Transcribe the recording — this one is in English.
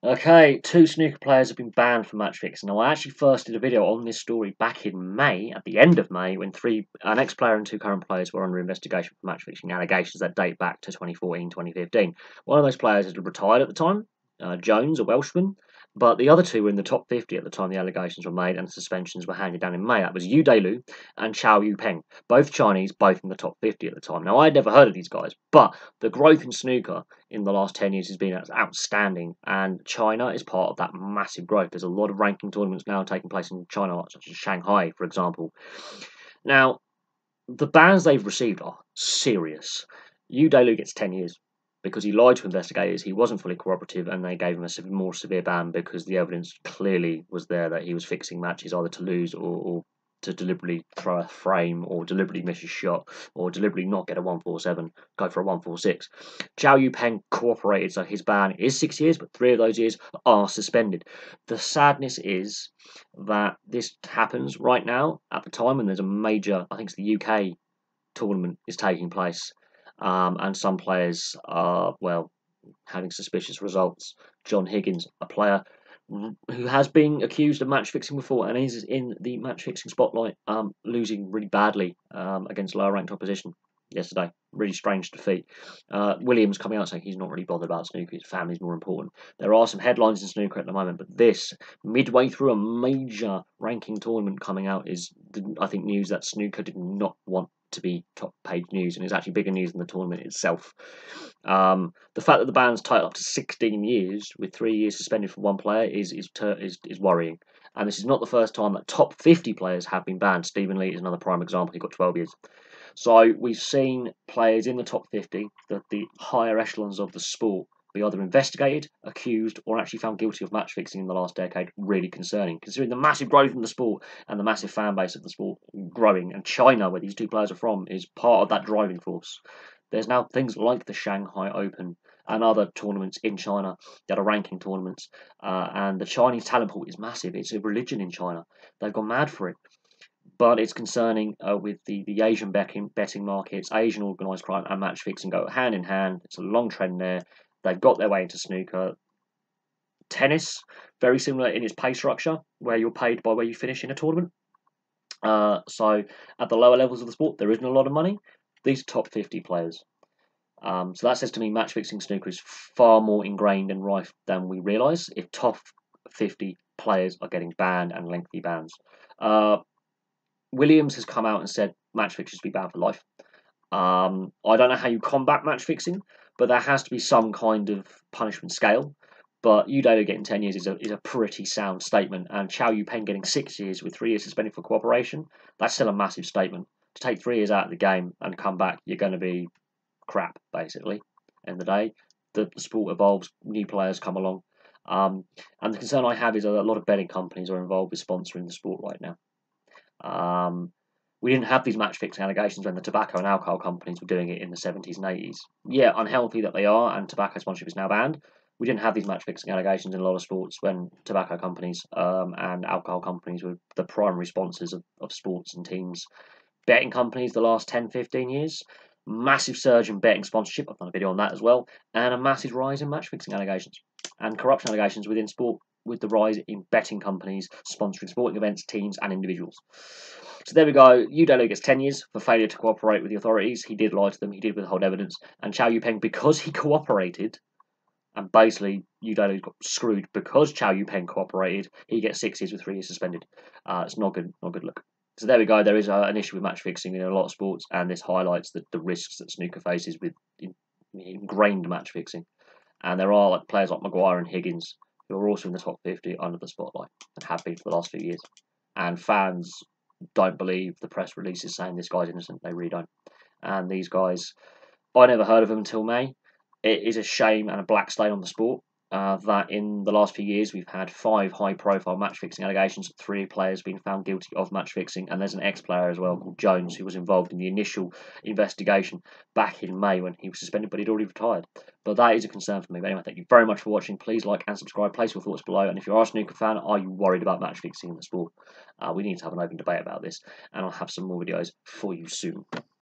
Okay, two snooker players have been banned from match fixing. Now, I actually first did a video on this story back in May, at the end of May, when an ex-player and two current players were under investigation for match fixing allegations that date back to 2014, 2015. One of those players had retired at the time, Jones, a Welshman, but the other two were in the top 50 at the time the allegations were made and the suspensions were handed down in May. That was Delu and Cao Yupeng, both Chinese, both in the top 50 at the time. Now, I had never heard of these guys, but the growth in snooker in the last 10 years has been outstanding, and China is part of that massive growth. There's a lot of ranking tournaments now taking place in China, such as Shanghai, for example. Now, the bans they've received are serious. Yu Delu gets 10 years because he lied to investigators, he wasn't fully cooperative, and they gave him a more severe ban because the evidence clearly was there that he was fixing matches either to lose or to deliberately throw a frame, or deliberately miss a shot, or deliberately not get a 147, go for a 146. Cao Yupeng cooperated, so his ban is 6 years, but 3 of those years are suspended. The sadness is that this happens right now at the time when there's a major, I think it's the UK tournament is taking place, and some players are, well, having suspicious results. John Higgins, a player who has been accused of match fixing before and is in the match fixing spotlight, losing really badly against lower ranked opposition yesterday. Really strange defeat. Williams coming out saying he's not really bothered about snooker, his family's more important. There are some headlines in snooker at the moment, but this, midway through a major ranking tournament coming out, is, I think, news that snooker did not want to be top page news, and it's actually bigger news than the tournament itself. The fact that the ban's tied up to 16 years, with 3 years suspended for one player, is worrying. And this is not the first time that top 50 players have been banned. Stephen Lee is another prime example. He got 12 years. So we've seen players in the top 50, the higher echelons of the sport, be either investigated, accused, or actually found guilty of match fixing in the last decade. Really concerning, considering the massive growth in the sport and the massive fan base of the sport growing. And China, where these two players are from, is part of that driving force. There's now things like the Shanghai Open and other tournaments in China that are ranking tournaments, and the Chinese talent pool is massive. It's a religion in China. They've gone mad for it. But it's concerning with the Asian betting markets. Asian organised crime and match fixing go hand in hand. It's a long trend there. They've got their way into snooker. Tennis, very similar in its pay structure, where you're paid by where you finish in a tournament. So at the lower levels of the sport, there isn't a lot of money. These top 50 players. So that says to me match fixing snooker is far more ingrained and rife than we realise if top 50 players are getting banned and lengthy bans. Williams has come out and said match fixing should be banned for life. I don't know how you combat match fixing, but there has to be some kind of punishment scale. But Udalo getting 10 years is a pretty sound statement, and Cao Yupeng getting 6 years with 3 years suspended for cooperation, that's still a massive statement. To take 3 years out of the game and come back, you're going to be crap, basically. End of the day, the sport evolves, new players come along. And the concern I have is that a lot of betting companies are involved with sponsoring the sport right now. We didn't have these match fixing allegations when the tobacco and alcohol companies were doing it in the 70s and 80s. Yeah, unhealthy that they are, and tobacco sponsorship is now banned. We didn't have these match fixing allegations in a lot of sports when tobacco companies and alcohol companies were the primary sponsors of sports and teams. Betting companies the last 10, 15 years, massive surge in betting sponsorship, I've done a video on that as well, and a massive rise in match fixing allegations and corruption allegations within sport, with the rise in betting companies sponsoring sporting events, teams, and individuals. So there we go. Udalo gets 10 years for failure to cooperate with the authorities. He did lie to them. He did withhold evidence. And Cao Yupeng, because he cooperated, and basically Udalo got screwed because Cao Yupeng cooperated, he gets 6 years with 3 years suspended. It's not good. Not good look. So there we go. There is an issue with match fixing in a lot of sports, and this highlights the risks that snooker faces with ingrained match fixing. And there are players like Maguire and Higgins who are also in the top 50 under the spotlight and have been for the last few years. And fans don't believe the press releases saying this guy's innocent. They really don't. And these guys, I never heard of them until May. It is a shame and a black stain on the sport that in the last few years we've had 5 high-profile match-fixing allegations, 3 players being found guilty of match-fixing, and there's an ex-player as well called Jones who was involved in the initial investigation back in May when he was suspended, but he'd already retired. But that is a concern for me. But anyway, thank you very much for watching. Please like and subscribe. Place your thoughts below. And if you are a snooker fan, are you worried about match-fixing in the sport? We need to have an open debate about this, and I'll have some more videos for you soon.